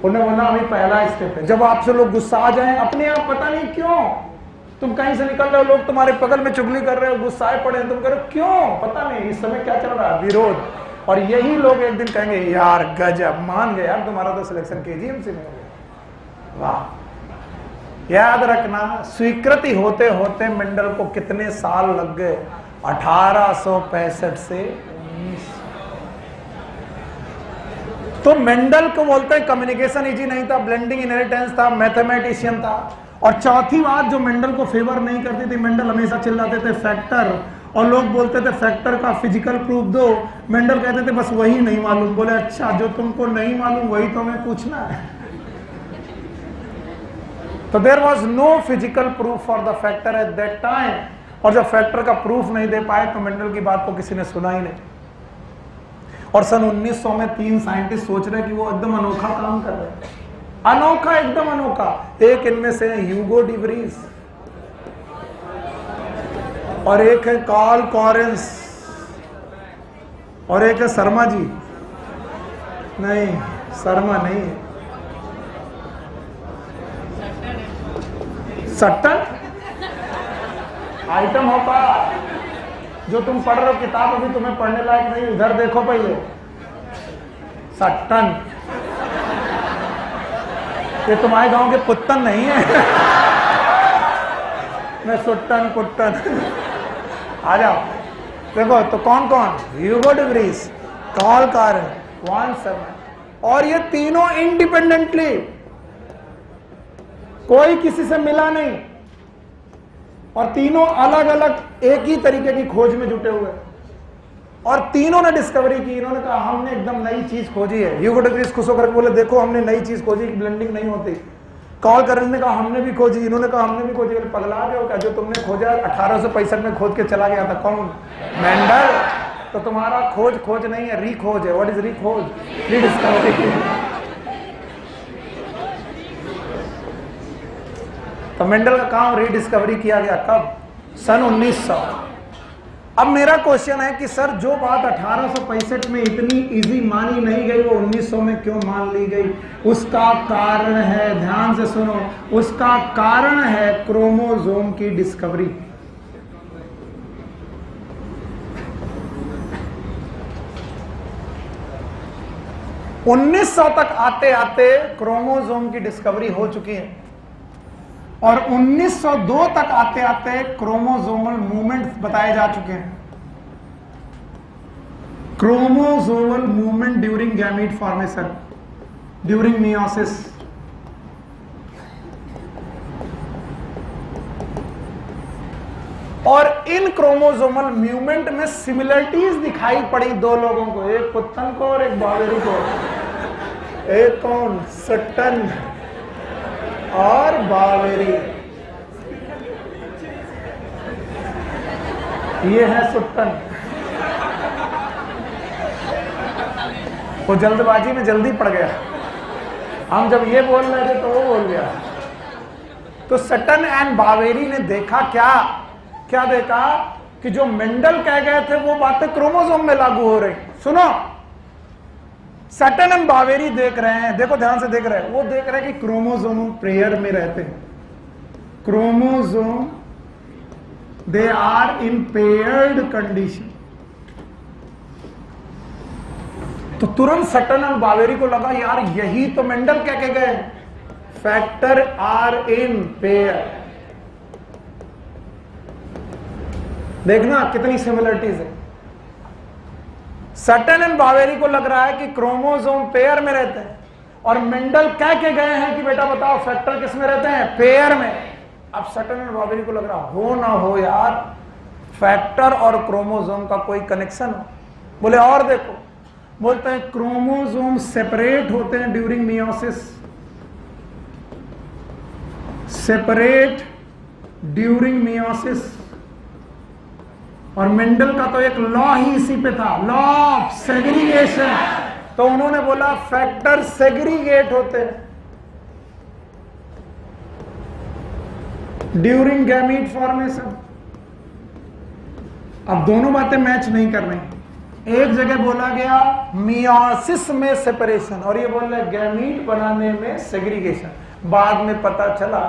उन्हें बोला अभी पहला स्टेप है। जब आपसे लोग गुस्सा आ जाए अपने आप, पता नहीं क्यों तुम कहीं से निकल रहे हो, लोग तुम्हारे बगल में चुगली कर रहे हो, गुस्साए पड़े, तुम कह रहे हो क्यों, पता नहीं इस समय क्या चल रहा है, विरोध। और यही लोग एक दिन कहेंगे यार गजब, मान गए यार तुम्हारा तो सिलेक्शन केजीएम से नहीं हो गया। वाह। याद रखना स्वीकृति होते होते मेंडल को कितने साल लग गए, 1865 से 19। तो मेंडल को बोलते हैं कम्युनिकेशन इजी नहीं था, ब्लेंडिंग इनहेरिटेंस था, मैथमेटिशियन था। और चौथी बात जो मेंडल को फेवर नहीं करती थी, मेंडल हमेशा चिल्लाते थे फैक्टर, और लोग बोलते थे फैक्टर का फिजिकल प्रूफ दो। मेंडल कहते थे बस वही नहीं मालूम। बोले अच्छा जो तुमको नहीं मालूम वही तो हमें पूछना है। तो there was no physical proof for the factor at that time. और जब फैक्टर का प्रूफ नहीं दे पाए तो मेंडल की बात को किसी ने सुना ही नहीं। और सन 1900 में 3 साइंटिस्ट सोच रहे कि वो एकदम अनोखा काम कर रहे हैं, अनोखा, एकदम अनोखा। एक इनमें से है ह्यूगो डी व्रीज, और एक है कार्ल कॉरेंस, और एक है शर्मा जी। नहीं, शर्मा नहीं है, सट्टन आइटम होगा जो तुम पढ़ रहे हो, किताब अभी तुम्हें पढ़ने लायक नहीं, उधर देखो पहले। सट्टन ये तुम्हारे गांव के पुत्तन नहीं है मैं सुट्टन पुट्टन आ जाओ। देखो तो कौन कौन, Hugo de Vries, Carl Correns, von Tschermak. और ये तीनों इंडिपेंडेंटली, कोई किसी से मिला नहीं, और तीनों अलग अलग एक ही तरीके की खोज में जुटे हुए, और तीनों ने डिस्कवरी की। इन्होंने कहा हमने एकदम नई चीज खोजी है। ह्यूगो डी व्रीज खुश होकर बोले देखो हमने नई चीज खोजी, ब्लेंडिंग नहीं होती। कार्ल कॉरेंस ने कहा हमने भी खोजी, इन्होंने कहा हमने भी खोजी। पगला गए हो क्या, जो तुमने खोजा 1865 में खोद के चला गया था कौन, मेंडल। तो तुम्हारा खोज नहीं है, रीखोज है। व्हाट इज रीखोज, रीडिस्कवरी। तो मेंडल का काम रीडिस्कवरी किया गया कब, सन 1900। अब मेरा क्वेश्चन है कि सर जो बात 1865 में इतनी इजी मानी नहीं गई वो 1900 में क्यों मान ली गई। उसका कारण है, ध्यान से सुनो, उसका कारण है क्रोमोसोम की डिस्कवरी। 1900 तक आते आते क्रोमोसोम की डिस्कवरी हो चुकी है और 1902 तक आते आते क्रोमोसोमल मूवमेंट बताए जा चुके हैं। Chromosomal movement during gamete formation, during meiosis. और इन क्रोमोसोमल मूवमेंट में सिमिलरिटीज दिखाई पड़ी दो लोगों को, एक पुत्तन को और एक बावेरी को। एक कौन? सट्टन और बावेरी। ये है सुट्टन। वो जल्दबाजी में जल्दी पड़ गया, हम जब ये बोल रहे थे तो वो बोल गया। तो सट्टन एंड बावेरी ने देखा क्या देखा कि जो मेंडल कह गए थे वो बातें क्रोमोसोम में लागू हो रही। सुनो, सट्टन एंड बावेरी देख रहे हैं, देखो ध्यान से देख रहे हैं, वो देख रहे हैं कि क्रोमोसोम पेयर में रहते हैं। Chromosome they are in paired condition. तो तुरंत सट्टन और बावेरी को लगा यार यही तो मेंडल कह के गए, फैक्टर आर इन पेयर। देखना कितनी सिमिलरिटीज है। सट्टन एंड बावेरी को लग रहा है कि क्रोमोसोम पेयर में रहते हैं और मेंडल कह के गए हैं कि बेटा बताओ फैक्टर किस में रहते हैं? पेयर में। अब सट्टन एंड बावेरी को लग रहा हो ना हो यार फैक्टर और क्रोमोसोम का कोई कनेक्शन हो। बोले और देखो, बोलते हैं क्रोमोसोम सेपरेट होते हैं during meiosis, separate during meiosis. और मेंडल का तो एक लॉ ही इसी पे था, लॉ ऑफ सेग्रीगेशन। तो उन्होंने बोला फैक्टर सेग्रीगेट होते हैं ड्यूरिंग गैमीट फॉर्मेशन। अब दोनों बातें मैच नहीं कर रही। एक जगह बोला गया मियोसिस में सेपरेशन और ये बोल रहे गैमीट बनाने में सेग्रीगेशन। बाद में पता चला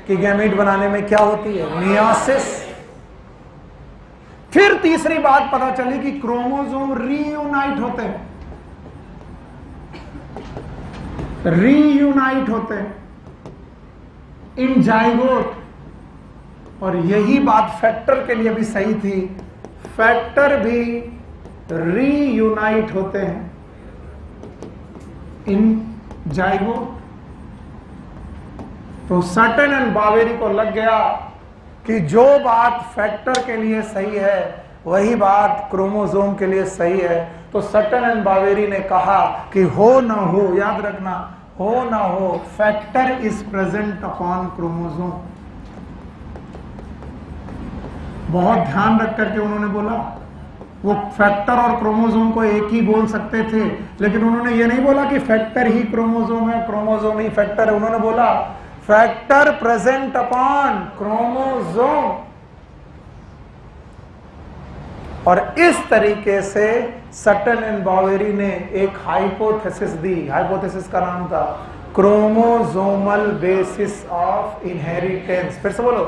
कि गैमीट बनाने में क्या होती है? मियोसिस। फिर तीसरी बात पता चली कि क्रोमोसोम रीयूनाइट होते हैं, रीयूनाइट होते हैं इन जाइगोट। और यही बात फैक्टर के लिए भी सही थी, फैक्टर भी रीयूनाइट होते हैं इन जाइगोट। तो सट्टन एंड बावेरी को लग गया कि जो बात फैक्टर के लिए सही है वही बात क्रोमोसोम के लिए सही है। तो सट्टन एंड बावेरी ने कहा कि हो ना हो, याद रखना, हो ना हो, factor is present upon chromosome. बहुत ध्यान रख करके उन्होंने बोला। वो फैक्टर और क्रोमोसोम को एक ही बोल सकते थे, लेकिन उन्होंने ये नहीं बोला कि फैक्टर ही क्रोमोसोम है, क्रोमोसोम ही फैक्टर है। उन्होंने बोला फैक्टर प्रेजेंट अपॉन क्रोमोसोम। और इस तरीके से सट्टन एंड बावेरी ने एक हाइपोथेसिस दी। हाइपोथेसिस का नाम था क्रोमोसोमल बेसिस ऑफ इनहेरिटेंस। फिर से बोलो।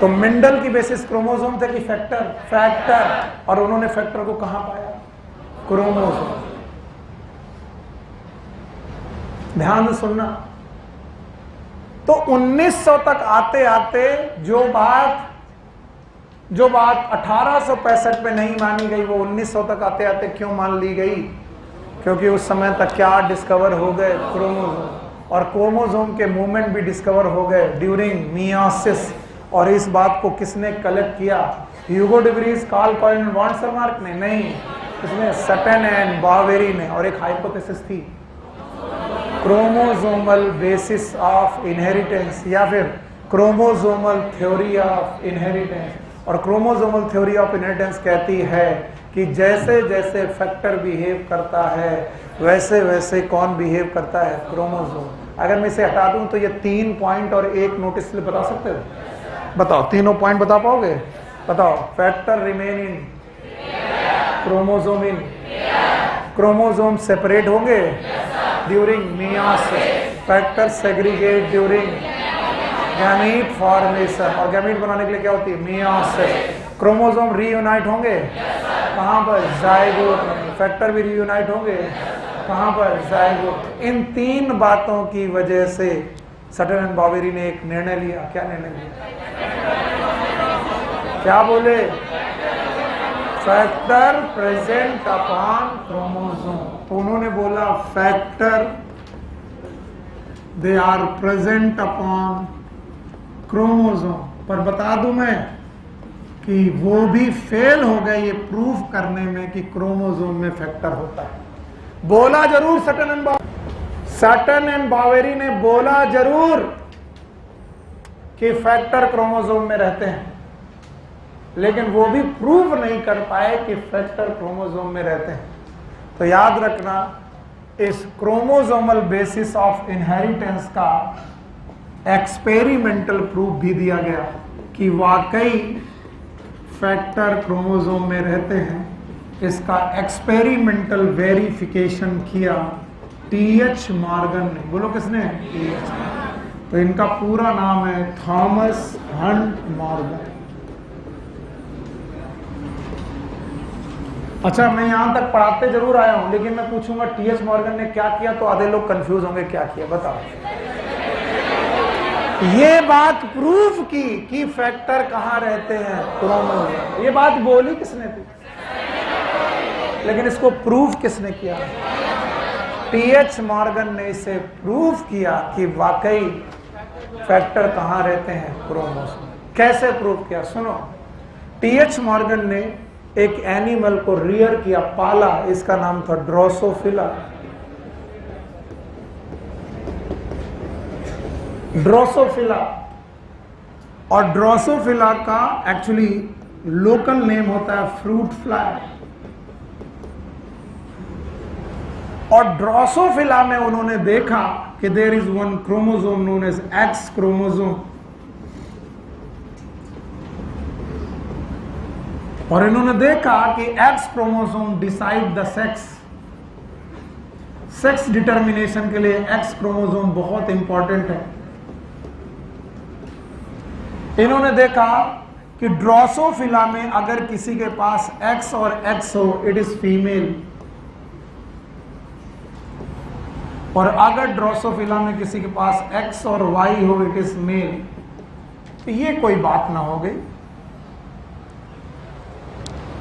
तो मेंडल की बेसिस क्रोमोसोम थे कि फैक्टर? फैक्टर। और उन्होंने फैक्टर को कहां पाया? क्रोमोसोम। ध्यान से सुनना। तो 1900 तक आते आते जो बात 1865 में नहीं मानी गई वो 1900 तक आते आते क्यों मान ली गई? क्योंकि उस समय तक क्या डिस्कवर हो गए? क्रोमोसोम। और क्रोमोसोम के मूवमेंट भी डिस्कवर हो गए ड्यूरिंग मियोसिस। और इस बात को किसने कलेक्ट किया? Hugo de Vries, Karl Correns, von Tschermak ने? नहीं, इसमें सट्टन एंड बावेरी ने। और एक हाइपोथेसिस थी क्रोमोसोमल बेसिस ऑफ इनहेरिटेंस या फिर क्रोमोसोमल थ्योरी ऑफ इनहेरिटेंस। और क्रोमोसोमल थ्योरी ऑफ इनहेरिटेंस कहती है कि जैसे जैसे फैक्टर बिहेव करता है वैसे वैसे कौन बिहेव करता है? क्रोमोसोम। अगर मैं इसे हटा दूं तो ये 3 पॉइंट और एक नोटिस ले बता सकते हो? बताओ, तीनों पॉइंट बता पाओगे? बताओ। Factor remain in, chromosome in, chromosome separate होंगे during meiosis, factor segregate during gamete formation, और गैमीट बनाने के लिए क्या होती है? मियोसिस। क्रोमोसोम रीयूनाइट होंगे कहाँ पर? जाइगोट में। फैक्टर भी रीयूनाइट होंगे कहाँ पर? जाइगोट। इन तीन बातों की वजह से सटन एंड बावेरी ने एक निर्णय लिया। क्या निर्णय लिया? क्या बोले? Factor present upon chromosome. तो उन्होंने बोला factor they are present upon chromosome. पर बता दूं मैं कि वो भी फेल हो गए ये प्रूफ करने में कि क्रोमोसोम में फैक्टर होता है। बोला जरूर सटन एंड बावेरी ने बोला जरूर कि फैक्टर क्रोमोसोम में रहते हैं, लेकिन वो भी प्रूव नहीं कर पाए कि फैक्टर क्रोमोसोम में रहते हैं। तो याद रखना, इस क्रोमोसोमल बेसिस ऑफ इनहेरिटेंस का एक्सपेरिमेंटल प्रूफ भी दिया गया कि वाकई फैक्टर क्रोमोसोम में रहते हैं। इसका एक्सपेरिमेंटल वेरिफिकेशन किया टीएच मॉर्गन ने। बोलो किसने? टीएच। तो इनका पूरा नाम है थॉमस हंट मॉर्गन। अच्छा, मैं यहां तक पढ़ाते जरूर आया हूं, लेकिन मैं पूछूंगा टीएच मॉर्गन ने क्या किया, तो आधे लोग कंफ्यूज होंगे क्या किया। बताओ। ये बात प्रूफ की कि फैक्टर कहां रहते हैं? क्रोमोसोम। ये बात बोली किसने थी? लेकिन इसको प्रूफ किसने किया? टीएच मॉर्गन ने इसे प्रूफ किया कि वाकई फैक्टर कहां रहते हैं? क्रोमोसोम। कैसे प्रूफ किया? सुनो। टीएच मॉर्गन ने एक एनिमल को रियर किया, पाला। इसका नाम था ड्रोसोफिला। ड्रोसोफिला। और ड्रोसोफिला का एक्चुअली लोकल नेम होता है फ्रूट फ्लाई। और ड्रोसोफिला में उन्होंने देखा कि there is one chromosome known as X chromosome. और इन्होंने देखा कि X chromosome decide the sex. Sex determination के लिए एक्स क्रोमोसोम बहुत इंपॉर्टेंट है। इन्होंने देखा कि ड्रोसोफिला में अगर किसी के पास एक्स और एक्स हो, इट इज फीमेल। और अगर ड्रोसोफिला में किसी के पास एक्स और वाई हो, इट इज मेल। तो ये कोई बात ना हो गई।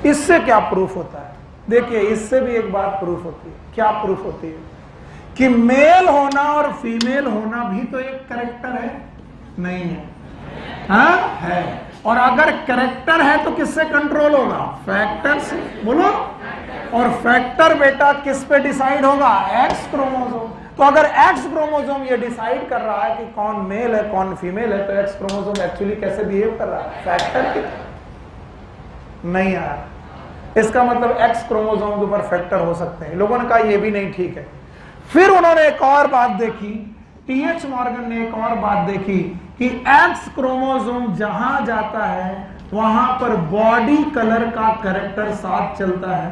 इससे क्या प्रूफ होता है? देखिए, इससे भी एक बात प्रूफ होती है। क्या प्रूफ होती है? कि मेल होना और फीमेल होना भी तो एक कैरेक्टर है, नहीं है? हाँ है। और अगर कैरेक्टर है तो किससे कंट्रोल होगा? फैक्टर से। बोलो। और फैक्टर बेटा किस पे डिसाइड होगा? X chromosome. तो अगर एक्स क्रोमोसोम ये डिसाइड कर रहा है कि कौन मेल है कौन फीमेल है, तो एक्स क्रोमोसोम एक्चुअली कैसे बिहेव कर रहा है? फैक्टर की नहीं आया। इसका मतलब एक्स क्रोमोसोम के ऊपर फैक्टर हो सकते हैं। लोगों ने कहा ये भी नहीं ठीक है। फिर उन्होंने एक और बात देखी, टीएच मॉर्गन ने एक और बात देखी कि एक्स क्रोमोसोम जहां जाता है वहां पर बॉडी कलर का कैरेक्टर साथ चलता है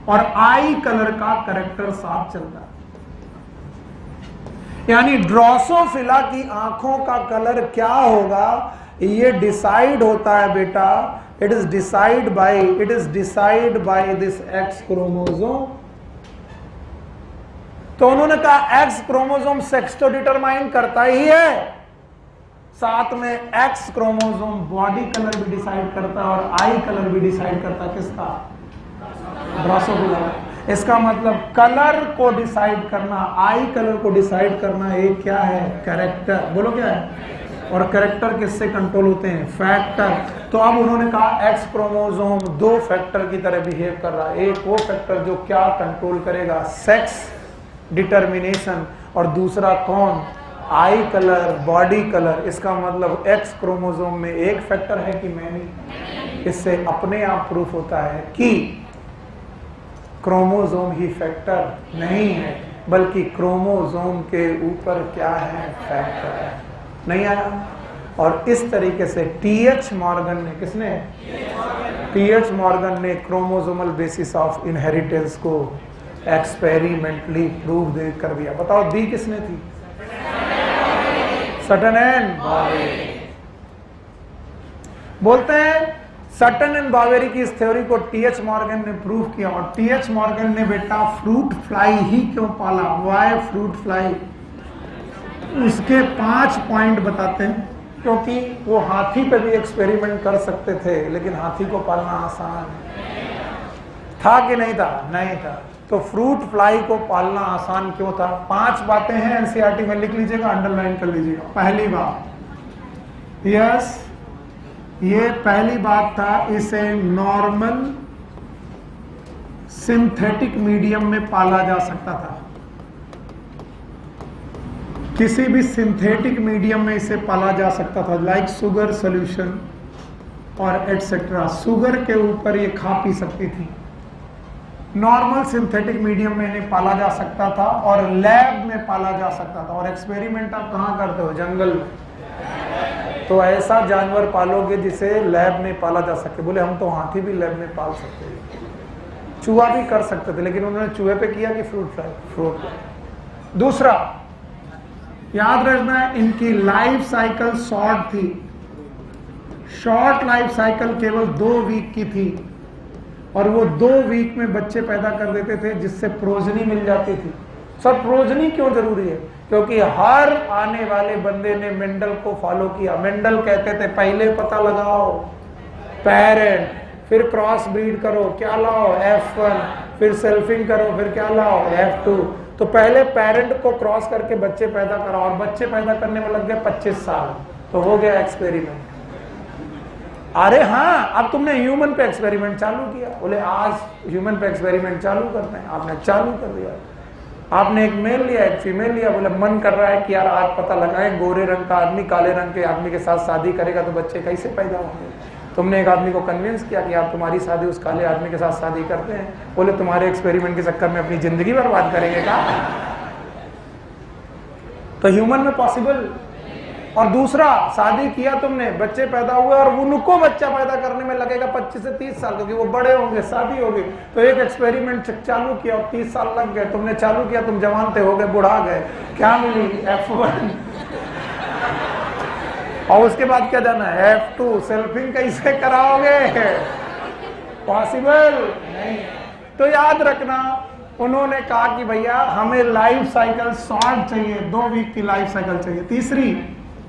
और आई कलर का कैरेक्टर साथ चलता है। यानी ड्रोसोफिला की आंखों का कलर क्या होगा, ये डिसाइड होता है बेटा, it is decide by this X chromosome. तो उन्होंने कहा एक्स क्रोमोसोम सेक्स तो डिटरमाइन करता ही है, साथ में एक्स क्रोमोसोम बॉडी कलर भी डिसाइड करता है और आई कलर भी डिसाइड करता है। किसका? ड्रोसोफिला। इसका मतलब कलर को डिसाइड करना, आई कलर को डिसाइड करना, एक क्या है? कैरेक्टर। बोलो क्या है? और कैरेक्टर किससे कंट्रोल होते हैं? फैक्टर। तो अब उन्होंने कहा एक्स क्रोमोसोम दो फैक्टर की तरह बिहेव कर रहा है। एक वो फैक्टर जो क्या कंट्रोल करेगा? Sex determination. और दूसरा कौन? आई कलर, बॉडी कलर। इसका मतलब एक्स क्रोमोसोम में एक फैक्टर है कि मैनी। इससे अपने आप प्रूफ होता है कि क्रोमोसोम ही फैक्टर नहीं है, बल्कि क्रोमोसोम के ऊपर क्या है? फैक्टर है। नहीं आया? और इस तरीके से टीएच मॉर्गन ने, किसने? टीएच मॉर्गन ने क्रोमोसोमल बेसिस ऑफ इनहेरिटेंस को एक्सपेरिमेंटली प्रूव कर दिया। बताओ दी किसने थी? Sutton and Boveri. बोलते हैं सटन एंड बावेरी की इस थ्योरी को टीएच मॉर्गन ने प्रूव किया, और टीएच मॉर्गन ने बेटा फ्रूट फ्लाई ही क्यों पाला, वाई फ्रूट फ्लाई, उसके 5 पॉइंट बताते हैं। क्योंकि वो हाथी पे भी एक्सपेरिमेंट कर सकते थे, लेकिन हाथी को पालना आसान था कि नहीं था? नहीं था। तो फ्रूट फ्लाई को पालना आसान क्यों था? 5 बातें हैं, एनसीईआरटी में लिख लीजिएगा, अंडरलाइन कर लीजिएगा। पहली बात, यस, ये पहली बात था, इसे नॉर्मल सिंथेटिक मीडियम में पाला जा सकता था। किसी भी सिंथेटिक मीडियम में इसे पाला जा सकता था, लाइक शुगर सोल्यूशन और एटसेट्रा। शुगर के ऊपर ये खा पी सकती थी। नॉर्मल सिंथेटिक मीडियम में इन्हें पाला जा सकता था और लैब में पाला जा सकता था। और एक्सपेरिमेंट आप कहाँ करते हो? जंगल में। तो ऐसा जानवर पालोगे जिसे लैब में पाला जा सके। बोले हम तो हाथी भी लैब में पाल सकते हैं, चूहा भी कर सकते थे, लेकिन उन्होंने चूहे पे किया कि फ्रूट फ्लाई, फ्रूट। दूसरा, याद रखना, इनकी लाइफ साइकिल शॉर्ट थी। शॉर्ट लाइफ साइकिल केवल 2 वीक की थी, और वो 2 वीक में बच्चे पैदा कर देते थे, जिससे प्रोजनी मिल जाती थी। सर प्रोजनी क्यों जरूरी है? क्योंकि हर आने वाले बंदे ने मेंडल को फॉलो किया। मेंडल कहते थे पहले पता लगाओ पेरेंट, फिर क्रॉस ब्रीड करो, क्या लाओ? F1, फिर सेल्फिंग करो, फिर क्या लाओ? F2। तो पहले पेरेंट को क्रॉस करके बच्चे पैदा करा, और बच्चे पैदा करने में लग गए 25 साल। तो हो गया एक्सपेरिमेंट। अरे हाँ, अब तुमने ह्यूमन पे एक्सपेरिमेंट चालू किया। बोले आज ह्यूमन पे एक्सपेरिमेंट चालू करते हैं। आपने चालू कर दिया। आपने एक मेल लिया, एक फीमेल लिया। बोले मन कर रहा है कि यार आज पता लगाएं, गोरे रंग का आदमी काले रंग के आदमी के साथ शादी करेगा तो बच्चे कैसे पैदा होंगे। तुमने एक आदमी को कन्विंस किया कि आप तुम्हारी शादी उस काले आदमी के साथ शादी करते हैं। बोले तुम्हारे एक्सपेरिमेंट के चक्कर में अपनी जिंदगी बर्बाद करेंगे क्या? तो ह्यूमन में पॉसिबल। और दूसरा, शादी किया तुमने, बच्चे पैदा हुए, और उनको बच्चा पैदा करने में लगेगा 25 से 30 साल, क्योंकि वो बड़े होंगे, शादी होगी। तो एक एक्सपेरिमेंट चालू किया और 30 साल लग गए। तुमने चालू किया, तुम जवान थे, हो गए, बुढ़ा गए, क्या मिली? F1। और उसके बाद क्या जाना है? F2। सेल्फिंग कैसे कराओगे? पॉसिबल नहीं। तो याद रखना, उन्होंने कहा कि भैया हमें लाइफ साइकिल शॉर्ट चाहिए, 2 वीक की लाइफ साइकिल चाहिए। तीसरी,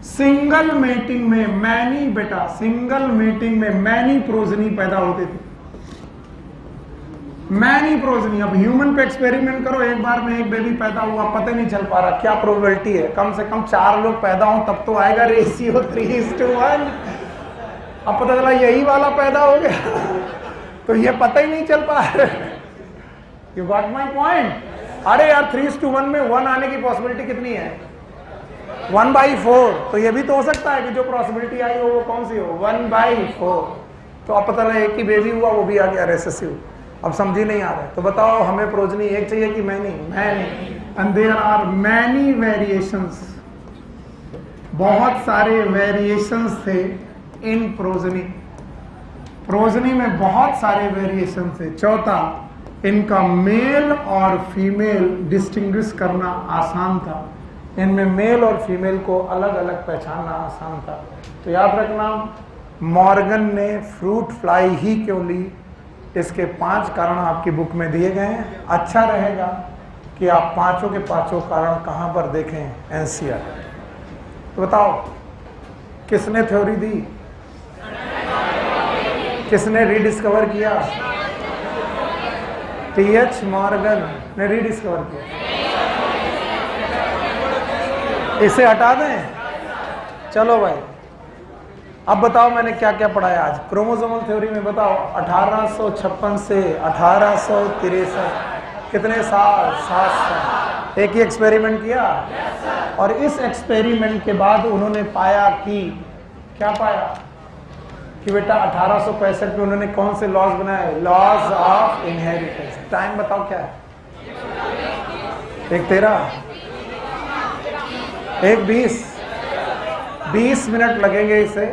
सिंगल मेटिंग में मैनी, बेटा सिंगल मेटिंग में मैनी प्रोजनी पैदा होती थी। Many progeny. अब ह्यूमन पे एक्सपेरिमेंट करो, एक बार में एक बेबी पैदा हुआ, पता नहीं चल पा रहा क्या प्रोबेबिलिटी है। कम से कम 4 लोग पैदा हो तब तो आएगा रेशियो 3:1। अब पता चला यही वाला पैदा हो गया तो ये पता ही नहीं चल पा रहा। You got my point? अरे यार 3:1 में 1 आने की पॉसिबिलिटी कितनी है? 1/4। तो ये भी तो हो सकता है कि जो पॉसिबिलिटी आई हो वो कौन सी हो? 1/4। तो अब पता लगा एक ही बेबी हुआ, वो भी आ गया रेसेसिव। अब समझी नहीं आ रहा है। तो बताओ हमें प्रोजनी एक चाहिए कि many? Many. And there are many variations. बहुत सारे वेरिएशंस थे इन प्रोजनी। प्रोजनी में बहुत सारे वेरिएशन थे। चौथा, इनका मेल और फीमेल डिस्टिंग्विश करना आसान था। इनमें मेल और फीमेल को अलग अलग पहचानना आसान था। तो याद रखना, मॉर्गन ने फ्रूट फ्लाई ही क्यों ली, इसके 5 कारण आपकी बुक में दिए गए हैं। अच्छा रहेगा कि आप पांचों के पांचों कारण कहाँ पर देखें? एनसीईआरटी। तो बताओ किसने थ्योरी दी? किसने रीडिस्कवर किया? टीएच मॉर्गन ने रीडिस्कवर किया। इसे हटा दें? चलो भाई, अब बताओ मैंने क्या क्या पढ़ाया आज क्रोमोसोमल थ्योरी में। बताओ 1856 से 1863, कितने साल? 7 साल। एक ही एक्सपेरिमेंट किया, और इस एक्सपेरिमेंट के बाद उन्होंने पाया कि, क्या पाया? कि बेटा 1865 में उन्होंने कौन से लॉज बनाए? Laws of inheritance. टाइम बताओ क्या है? 1:13, 1:20। 20 मिनट लगेंगे इसे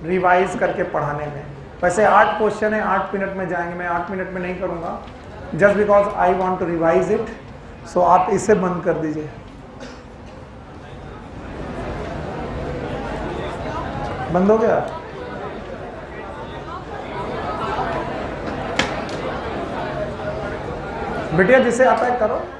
रिवाइज करके पढ़ाने में। वैसे 8 क्वेश्चन है, 8 मिनट में जाएंगे। मैं 8 मिनट में नहीं करूंगा, just because I want to revise it. So आप इसे बंद कर दीजिए। बंद हो गया? बिटिया जिसे आता है करो।